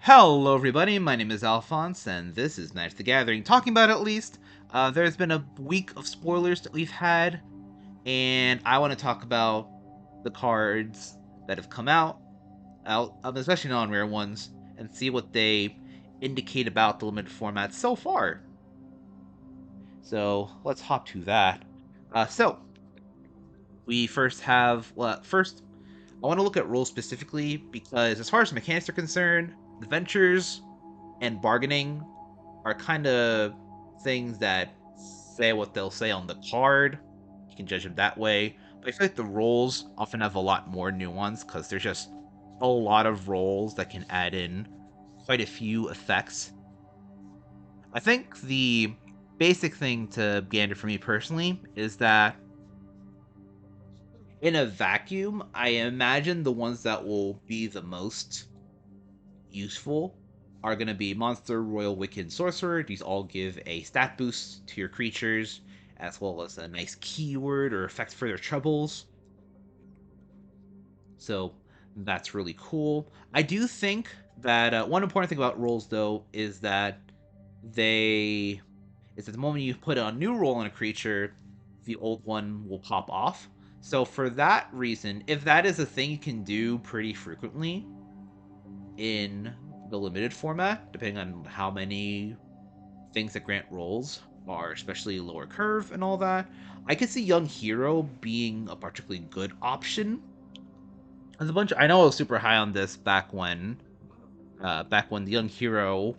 Hello everybody, my name is Alfonse, and this is Magic the Gathering. Talking about at least, there's been a week of spoilers that we've had, and I want to talk about the cards that have come out, especially non-rare ones, and see what they indicate about the limited format so far. So let's hop to that. So we first have, first I want to look at rules specifically because as far as mechanics are concerned, the ventures and bargaining are kind of things that say what they'll say on the card. You can judge them that way. But I feel like the roles often have a lot more nuance because there's just a lot of roles that can add in quite a few effects. I think the basic thing to gander for me personally is that in a vacuum, I imagine the ones that will be the most useful are going to be Monster, Royal, Wicked, Sorcerer. These all give a stat boost to your creatures, as well as a nice keyword or effect for their troubles. So that's really cool. I do think that one important thing about rolls, though, they is that the moment you put a new roll on a creature, the old one will pop off. So for that reason, if that is a thing you can do pretty frequently, in the limited format, depending on how many things that grant rolls are especially lower curve and all that. I could see Young Hero being a particularly good option. There's a bunch. I know I was super high on this back when the Young Hero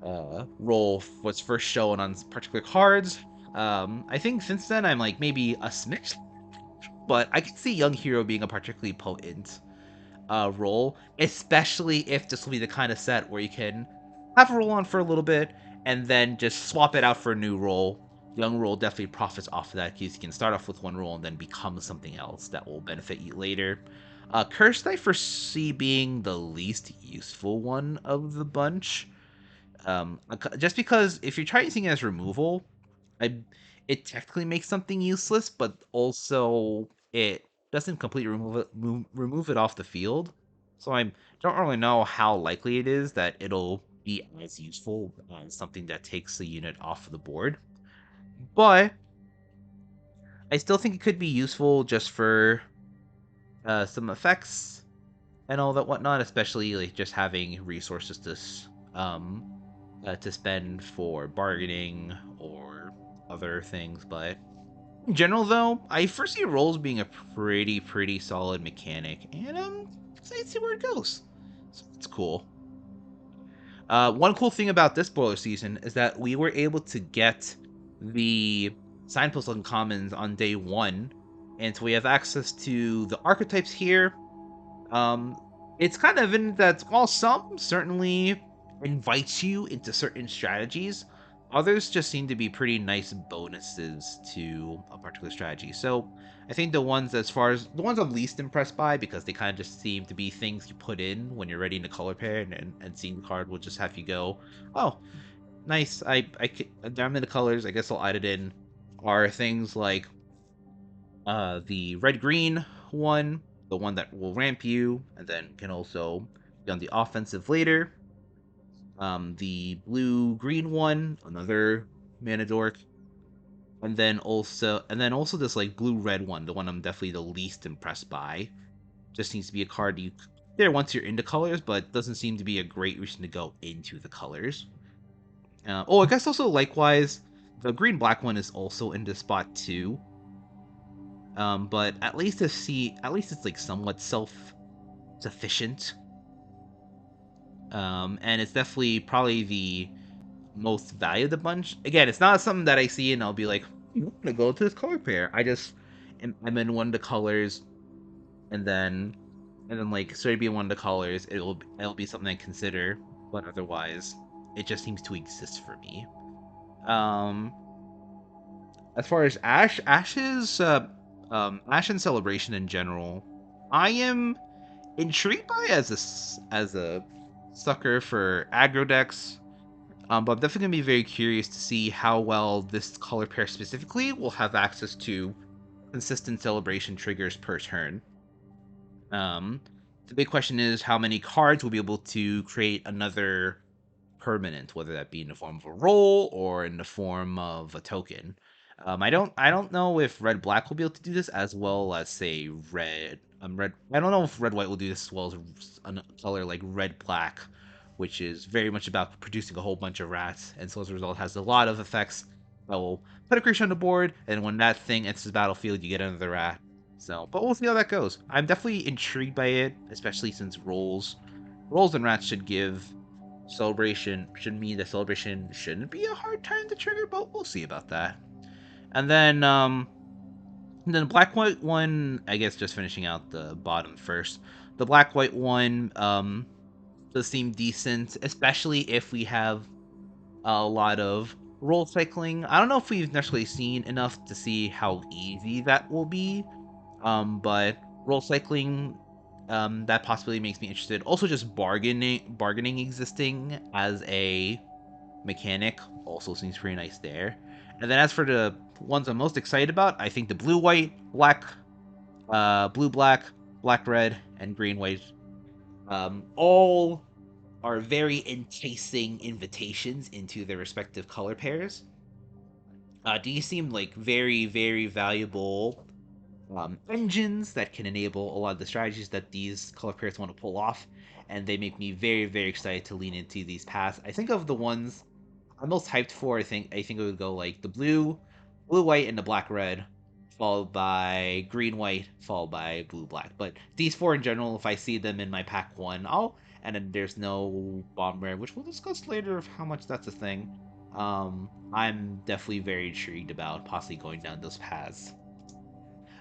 role was first shown on particular cards. I think since then I'm like maybe a smidge, but I could see Young Hero being a particularly potent role, especially if this will be the kind of set where you can have a roll on for a little bit and then just swap it out for a new role. Young role definitely profits off of that because you can start off with one role and then become something else that will benefit you later. Cursed I foresee being the least useful one of the bunch. Just because if you try using it as removal, I it technically makes something useless, but also it doesn't completely remove it off the field. So I don't really know how likely it is that it'll be as useful as something that takes the unit off of the board. But I still think it could be useful just for some effects and all that whatnot, especially like just having resources to spend for bargaining or other things. But in general, though, I foresee rolls being a pretty solid mechanic, and excited to see where it goes. So it's cool. One cool thing about this spoiler season is that we were able to get the signpost uncommons on day one, and so we have access to the archetypes here. Um, it's kind of in that while some certainly invites you into certain strategies, others just seem to be pretty nice bonuses to a particular strategy. So I think the ones as far as the ones I'm least impressed by because they kind of just seem to be things you put in when you're ready to color pair and seeing the card will just have you go, oh, nice. I'm in the colors. I guess I'll add it in. Are things like the red green one, the one that will ramp you, and then can also be on the offensive later. The blue green one, another mana dork, and then also this like blue red one, the one I'm definitely the least impressed by. Just needs to be a card you there once you're into colors, but doesn't seem to be a great reason to go into the colors. I guess also likewise, the green black one is also in this spot too. But at least it's like somewhat self-sufficient. And it's definitely probably the most valued of the bunch. Again, it's not something that I see and I'll be like, I'm gonna go to this color pair. I'm in one of the colors, and then like starting being one of the colors, it'll be something I consider, but otherwise, it just seems to exist for me. Um, as far as Ash and Celebration in general, I am intrigued by as a sucker for aggro decks. But I'm definitely gonna be very curious to see how well this color pair specifically will have access to consistent celebration triggers per turn. Um, The big question is how many cards will be able to create another permanent, whether that be in the form of a roll or in the form of a token. I don't know if red black will be able to do this as well as say red. I don't know if red white will do this as well as a color like red black, which is very much about producing a whole bunch of rats, and so as a result has a lot of effects that will put a creature on the board, and when that thing enters the battlefield, you get another rat. So, but we'll see how that goes. I'm definitely intrigued by it, especially since rolls and rats should give celebration should mean that celebration shouldn't be a hard time to trigger, but we'll see about that. And then black white one, I guess just finishing out the bottom first. The black white one does seem decent, especially if we have a lot of roll cycling. I don't know if we've necessarily seen enough to see how easy that will be. But roll cycling, that possibly makes me interested. Also, just bargaining existing as a mechanic also seems pretty nice there. And then as for the ones I'm most excited about, I think the blue white, black, blue black, black red, and green white, all are very enticing invitations into their respective color pairs. These seem like very valuable engines that can enable a lot of the strategies that these color pairs want to pull off, and they make me very excited to lean into these paths. I think of the ones I'm most hyped for. I think it would go like the blue white, and the black red, followed by green white, followed by blue black. But these four in general, if I see them in my pack one, I'll and then there's no bomb rare, which we'll discuss later of how much that's a thing. I'm definitely very intrigued about possibly going down those paths.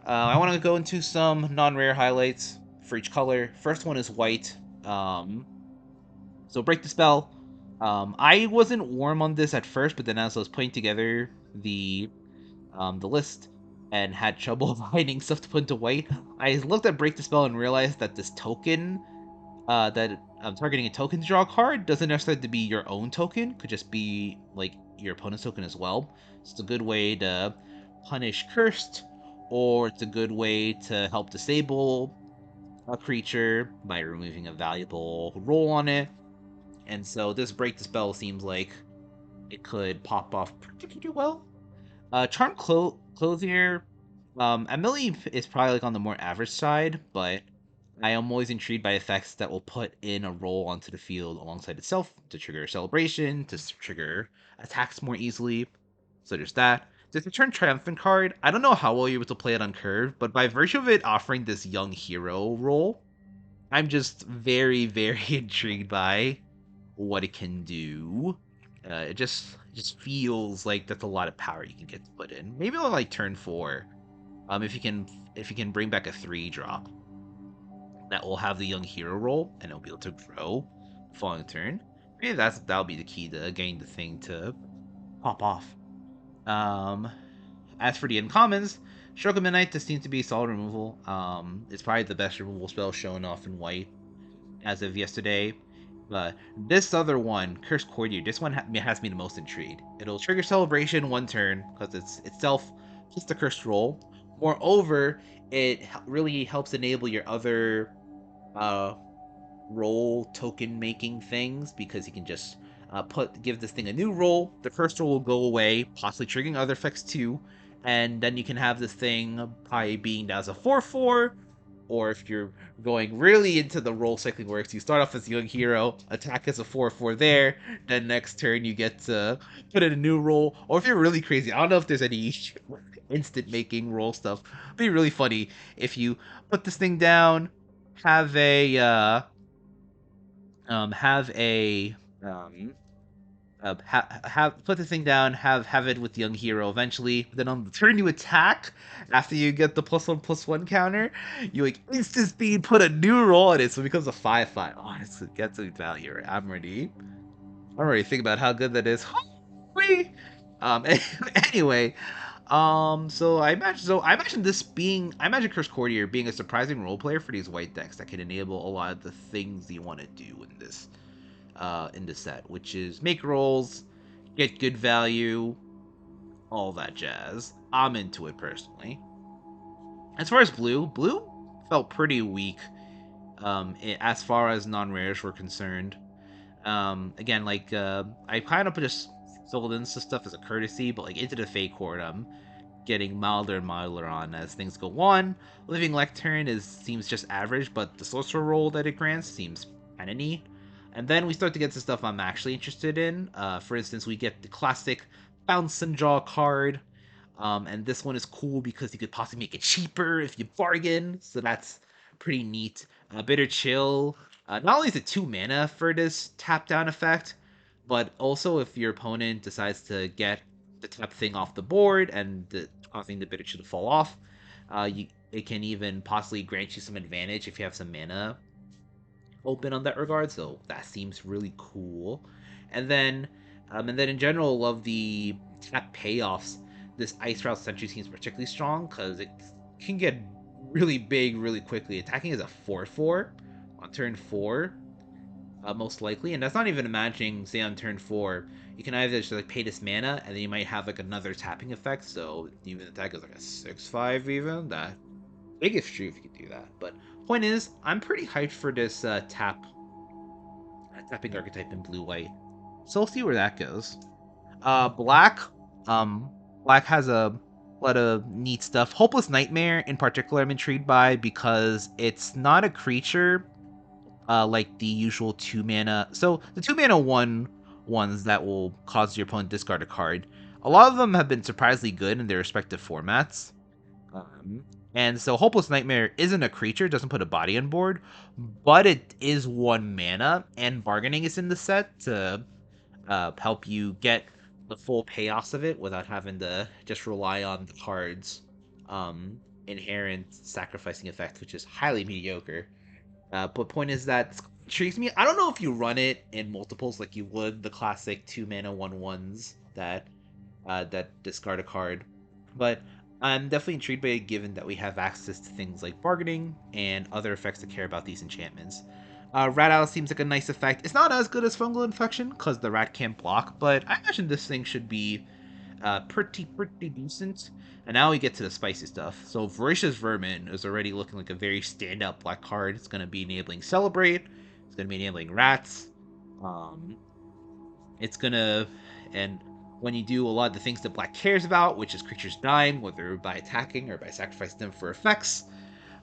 I want to go into some non-rare highlights for each color. First one is white. Um, so break the spell. I wasn't warm on this at first, but then as I was putting together the list and had trouble finding stuff to put into white, I looked at break the spell and realized that this token, that I'm targeting a token to draw a card, doesn't necessarily have to be your own token. Could just be like your opponent's token as well. So it's a good way to punish cursed, or it's a good way to help disable a creature by removing a valuable roll on it. And so this break the spell seems like it could pop off particularly well. Charm Clothier, Amelie is probably like on the more average side, but I am always intrigued by effects that will put in a roll onto the field alongside itself to trigger celebration, to trigger attacks more easily. So there's that. There's the turn triumphant card. I don't know how well you're able to play it on curve, but by virtue of it offering this young hero role, I'm just very intrigued by what it can do. It just feels like that's a lot of power you can get to put in. Maybe on like turn 4, if you can bring back a 3-drop that will have the young hero roll and it'll be able to grow following turn. Maybe that'll be the key to getting the thing to pop off. Um, as for the uncommons, Stroke of Midnight just seems to be solid removal. It's probably the best removal spell shown off in white as of yesterday. But this other one, Curse Courtier, this one has me the most intrigued. It'll trigger Celebration 1 turn because it's itself just a cursed roll. Moreover, it really helps enable your other uh, roll token making things because you can just give this thing a new roll. The cursed roll will go away, possibly triggering other effects too, and then you can have this thing probably being as a 4/4. Or if you're going really into the roll cycling works, you start off as a young hero, attack as a 4/4 there, then next turn you get to put in a new roll. Or if you're really crazy, I don't know if there's any instant making roll stuff. It'd be really funny if you put this thing down, have a have a have put the thing down, have it with young hero eventually. Then on the turn you attack after you get the +1/+1 counter, you like instant speed put a new roll on it, so it becomes a 5/5. Oh, it gets a value. Right? I'm already thinking about how good that is. Whee! Anyway, I imagine Curse Courtier being a surprising role player for these white decks that can enable a lot of the things you want to do in this set, which is make rolls, get good value, all that jazz. I'm into it personally. As far as blue felt pretty weak as far as non-rares were concerned. Again, like I kind of just filled in some stuff as a courtesy, but like into the Fate Court, getting milder and milder on as things go on. Living Lectern seems just average, but the sorcerer role that it grants seems kind of neat. And then we start to get to stuff I'm actually interested in. For instance, we get the classic Bounce and Draw card. And this one is cool because you could possibly make it cheaper if you bargain. So that's pretty neat. Bitter Chill. Not only is it 2 mana for this tap down effect, but also if your opponent decides to get the tap thing off the board and causing the Bitter Chill to fall off, it can even possibly grant you some advantage if you have some mana open on that regard. So that seems really cool. And then in general, love the tap payoffs. This Ice Route Sentry seems particularly strong because it can get really big really quickly. Attacking is a 4/4 on turn 4, most likely, and that's not even imagining, say on turn 4, you can either just like pay this mana and then you might have like another tapping effect. So even attack is like a 6/5 even. That biggest true if you could do that. But point is, I'm pretty hyped for this tapping archetype in blue white. So we'll see where that goes. Black. Black has a lot of neat stuff. Hopeless Nightmare, in particular, I'm intrigued by because it's not a creature like the usual 2 mana. So the 2 mana ones that will cause your opponent to discard a card. A lot of them have been surprisingly good in their respective formats. And so Hopeless Nightmare isn't a creature, doesn't put a body on board, but it is 1 mana, and Bargaining is in the set to help you get the full payoffs of it without having to just rely on the card's inherent sacrificing effect, which is highly mediocre. But point is that intrigues me. I don't know if you run it in multiples like you would the classic 2 mana 1/1s that discard a card, but I'm definitely intrigued by it given that we have access to things like bargaining and other effects that care about these enchantments. Rat Out seems like a nice effect. It's not as good as Fungal Infection because the rat can't block, but I imagine this thing should be pretty decent. And now we get to the spicy stuff. So Voracious Vermin is already looking like a very standout black card. It's going to be enabling Celebrate. It's going to be enabling Rats. It's going to... And when you do a lot of the things that black cares about, which is creatures dying, whether by attacking or by sacrificing them for effects,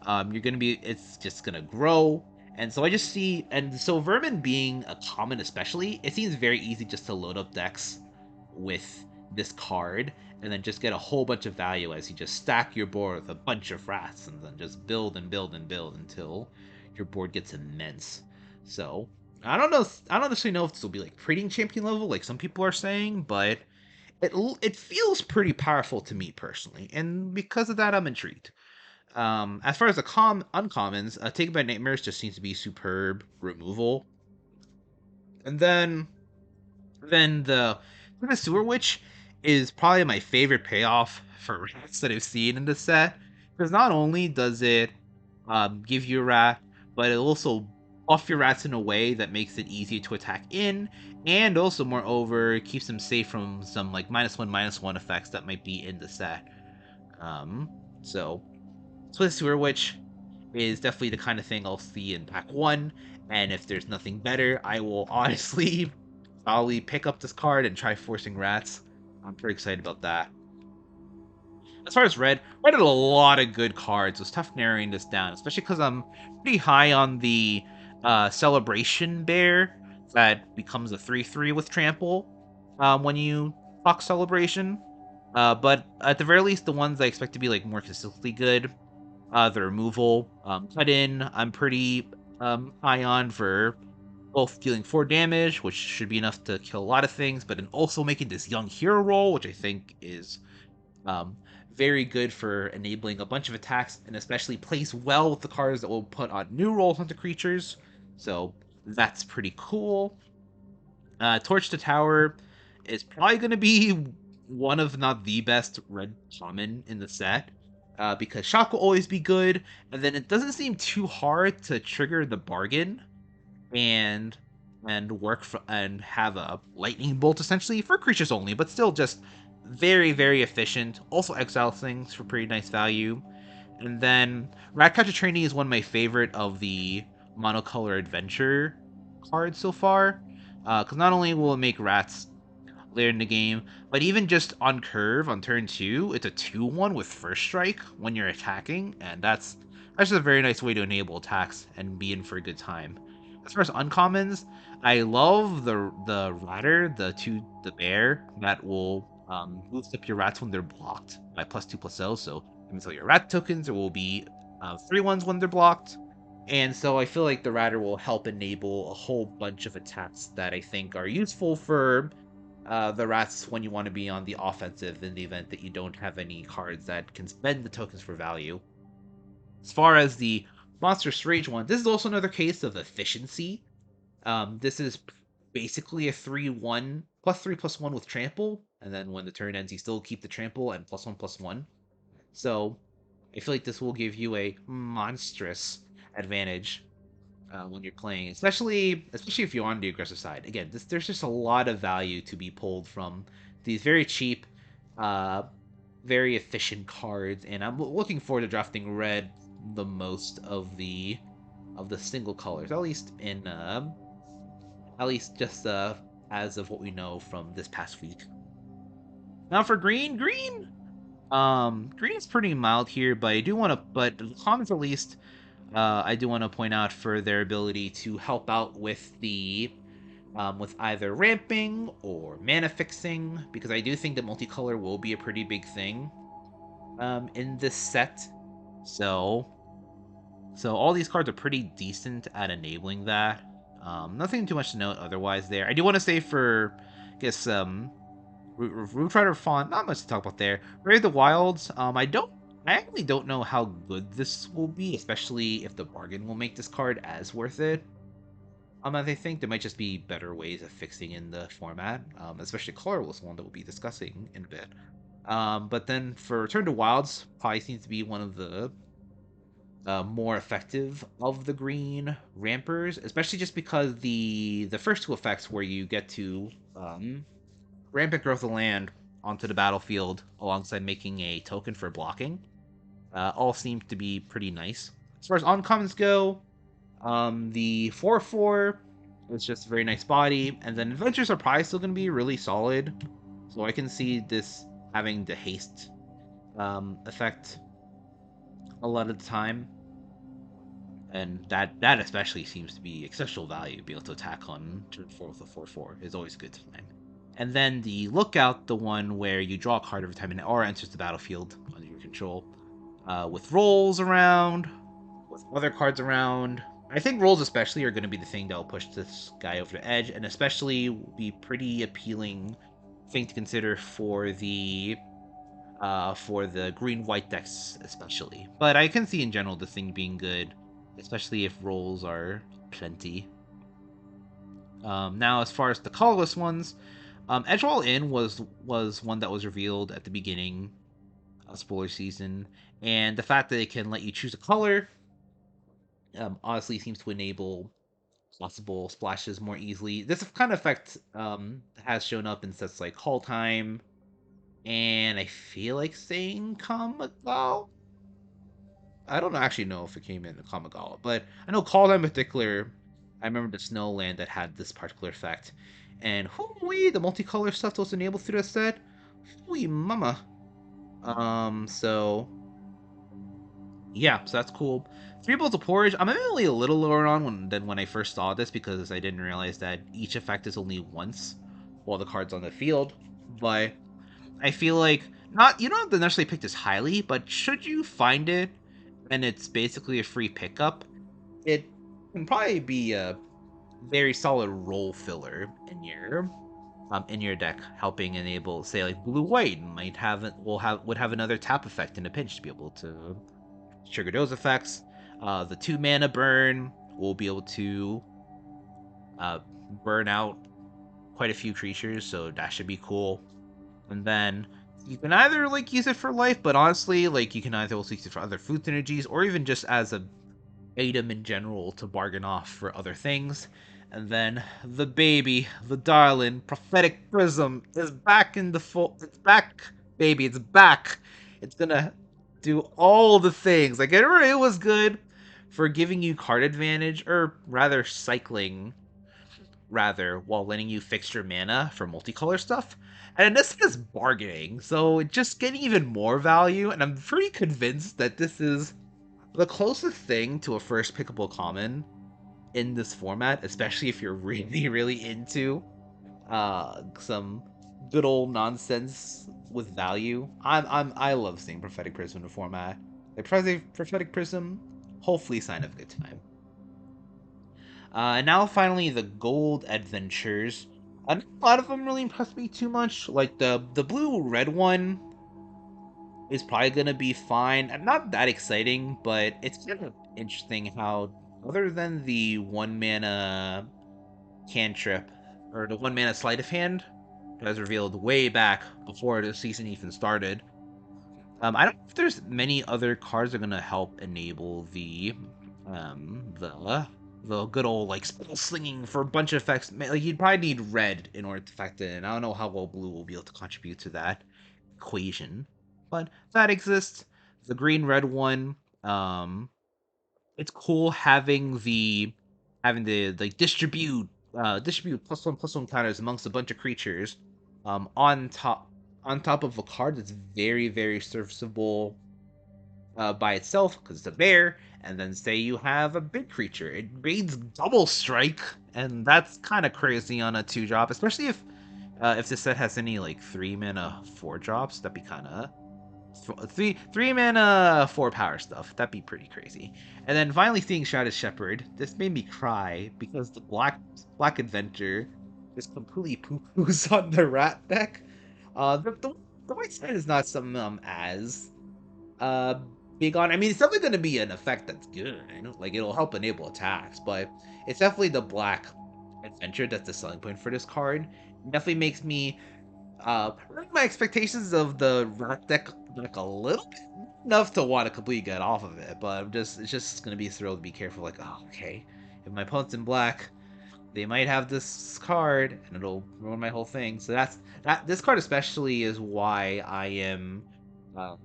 you're going to be... It's just going to grow. And so I just see... And so Vermin being a common especially, it seems very easy just to load up decks with this card and then just get a whole bunch of value as you just stack your board with a bunch of rats and then just build and build and build until your board gets immense. So I don't necessarily know if this will be like Praeting Champion level like some people are saying, but it feels pretty powerful to me personally, and because of that I'm intrigued. As far as the uncommons, Taken by Nightmares just seems to be superb removal. And then the Sewer Witch is probably my favorite payoff for rats that I've seen in the set. Because not only does it give you a rat, but it also buff your rats in a way that makes it easier to attack in, and also moreover keeps them safe from some like -1/-1 effects that might be in the set. So Split Sewer Witch is definitely the kind of thing I'll see in pack 1, and if there's nothing better, I will honestly probably pick up this card and try forcing rats. I'm pretty excited about that. As far as Red had a lot of good cards. It was tough narrowing this down, especially because I'm pretty high on the Celebration Bear that becomes a 3/3 with Trample when you talk Celebration. But at the very least, the ones I expect to be like more consistently good, the removal, Cut In, I'm pretty high on for both dealing 4 damage, which should be enough to kill a lot of things, but then also making this young hero roll, which I think is very good for enabling a bunch of attacks, and especially plays well with the cards that will put on new rolls onto creatures. So that's pretty cool. Torch to Tower is probably going to be one of not the best red common in the set. Because shock will always be good, and then it doesn't seem too hard to trigger the bargain and work and have a lightning bolt essentially for creatures only, but still just very efficient. Also exile things for pretty nice value. And then Ratcatcher Trainee is one of my favorite of the monocolor adventure cards so far. Because not only will it make rats later in the game, but even just on curve on turn 2, it's a 2/1 with first strike when you're attacking, and that's just a very nice way to enable attacks and be in for a good time. As far as uncommons, I love the ratter, the bear that will boost up your rats when they're blocked by +2/+0. So that means all your rat tokens there will be 3/1s when they're blocked. And so I feel like the ratter will help enable a whole bunch of attacks that I think are useful for the rats when you want to be on the offensive in the event that you don't have any cards that can spend the tokens for value. As far as the Monstrous Rage one, this is also another case of efficiency. This is basically a 3/1 +3/+1 with trample, and then when the turn ends, you still keep the trample and +1/+1. So I feel like this will give you a monstrous advantage when you're playing, especially if you're on the aggressive side. Again, there's just a lot of value to be pulled from these very cheap, uh, very efficient cards, and I'm looking forward to drafting red the most of the single colors, at least just as of what we know from this past week. Now for green is pretty mild here, but I do want to, but the commons at least, I do want to point out for their ability to help out with either ramping or mana fixing, because I do think that multicolor will be a pretty big thing in this set. So all these cards are pretty decent at enabling that. Nothing too much to note otherwise there. I do want to say for, I guess, Root Rider Font, not much to talk about there. Brave of the Wilds, I actually don't know how good this will be, especially if the bargain will make this card as worth it. I think there might just be better ways of fixing in the format, especially colorless one that we'll be discussing in a bit. But then for Return to Wilds, probably seems to be one of the more effective of the green rampers, especially just because the first two effects where you get to rampant growth of land onto the battlefield alongside making a token for blocking all seem to be pretty nice. As far as uncommons go, the 4/4 is just a very nice body, and then adventures are probably still going to be really solid. So I can see this having the haste effect a lot of the time, and that especially seems to be exceptional value. Be able to attack on turn 4 with a 4/4 is always a good time. And then the Lookout, the one where you draw a card every time an aura enters the battlefield under your control, with rolls around, with other cards around. I think rolls especially are going to be the thing that will push this guy over the edge, and especially be pretty appealing thing to consider for the green-white decks especially. But I can see in general the thing being good, especially if rolls are plenty. Now, as far as the colorless ones, Edgewall Inn was one that was revealed at the beginning of spoiler season, and the fact that it can let you choose a color honestly seems to enable possible splashes more easily. This kind of effect has shown up in sets like Call Time, and I feel like saying Kamigawa. I don't actually know if it came in Kamigawa, but I know Call Time in particular. I remember the Snowland that had this particular effect, and hooey, the multicolor stuff that was enabled through that set. Hooey mama. So yeah, so that's cool. Three Bowls of Porridge, I'm only a little lower on than when I first saw this because I didn't realize that each effect is only once while the card's on the field. But I feel like you don't have to necessarily pick this highly, but should you find it and it's basically a free pickup, it can probably be a very solid role filler in your deck, helping enable, say, like blue white would have another tap effect in a pinch to be able to trigger those effects. The 2 mana burn will be able to burn out quite a few creatures, so that should be cool. And then you can either like use it for life, but honestly, like you can either also use it for other food synergies, or even just as a item in general to bargain off for other things. And then the baby, the darling, prophetic prism is back in the full. It's back, baby. It's back. It's gonna do all the things. Like it was good for giving you card advantage, or rather cycling, rather, while letting you fix your mana for multicolor stuff. And this is bargaining, so it's just getting even more value, and I'm pretty convinced that this is the closest thing to a first pickable common in this format, especially if you're really, really into some good old nonsense with value. I love seeing Prophetic Prism in the format. Like Prophetic Prism, hopefully sign of a good time. And now finally the gold adventures. A lot of them really impressed me too much. Like the blue red one is probably gonna be fine. Not that exciting, but it's kind of interesting how other than the 1 mana cantrip or the 1 mana sleight of hand that was revealed way back before the season even started. I don't know if there's many other cards that are gonna help enable the good old like spell slinging for a bunch of effects. Like you'd probably need red in order to factor in. I don't know how well blue will be able to contribute to that equation, but that exists. The green red one, um, it's cool having the like distribute +1/+1 counters amongst a bunch of creatures on top of a card that's very very serviceable by itself because it's a bear. And then say you have a big creature, it reads double strike, and that's kind of crazy on a 2 drop, especially if this set has any like 3 mana 4 drops. That'd be kind of three mana 4 power stuff. That'd be pretty crazy. And then finally seeing Shrouded Shepherd, this made me cry because the black adventure just completely poo poos on the rat deck. The white side is not something as uh big on. I mean, it's definitely going to be an effect that's good. Like it'll help enable attacks, but it's definitely the black adventure that's the selling point for this card. It definitely makes me raise my expectations of the rat deck like a little bit, enough to want to completely get off of it. But it's just gonna be thrilled to be careful. Like, oh, okay, if my opponent's in black, they might have this card, and it'll ruin my whole thing. So that. This card especially is why I am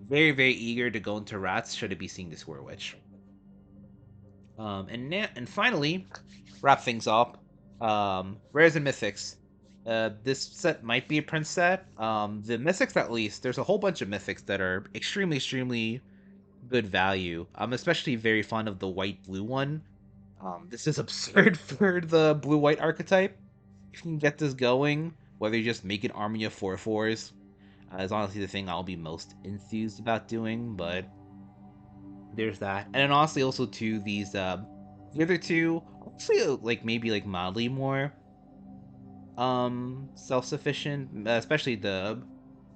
very very eager to go into rats should it be seeing the Square Witch. And finally, wrap things up. Rares and Mythics. This set might be a Prince set. The Mythics, at least, there's a whole bunch of Mythics that are extremely, extremely good value. I'm especially very fond of the white-blue one. This is absurd for the blue-white archetype. If you can get this going, whether you just make an army of 4/4s, is honestly the thing I'll be most enthused about doing, but there's that. And then honestly also too the other two honestly like maybe like mildly more self-sufficient, especially the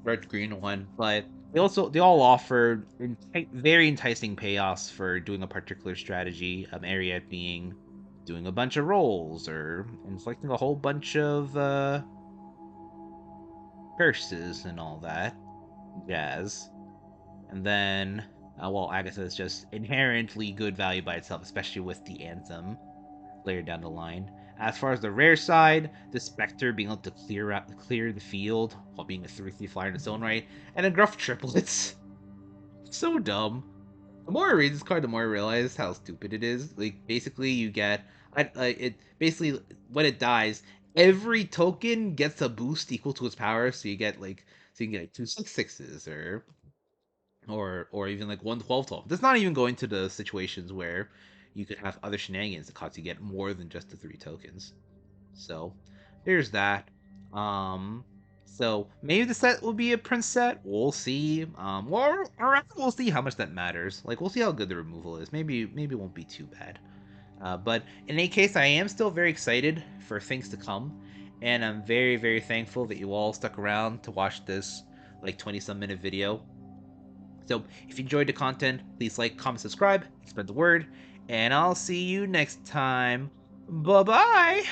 red green one, but they all offer very enticing payoffs for doing a particular strategy, area being doing a bunch of rolls or inflicting a whole bunch of curses and all that jazz. And then, well, Agatha is just inherently good value by itself, especially with the Anthem later down the line. As far as the rare side, the Spectre being able to clear the field while being a 3/3 flyer in its own right, and then Gruff Triplets. So dumb. The more I read this card, the more I realize how stupid it is. Like, basically, you get it. Basically, when it dies, every token gets a boost equal to its power. So you can get like 2/6/6s or even like 1/12/12. That's not even going to the situations where you could have other shenanigans that cause you get more than just the 3 tokens. So there's that. Um, so maybe the set will be a Prince set. We'll see. Or we'll see how much that matters. Like we'll see how good the removal is. Maybe it won't be too bad. But in any case, I am still very excited for things to come, and I'm very very thankful that you all stuck around to watch this like 20 some minute video. So if you enjoyed the content, please like, comment, subscribe, spread the word, and I'll see you next time. Bye bye!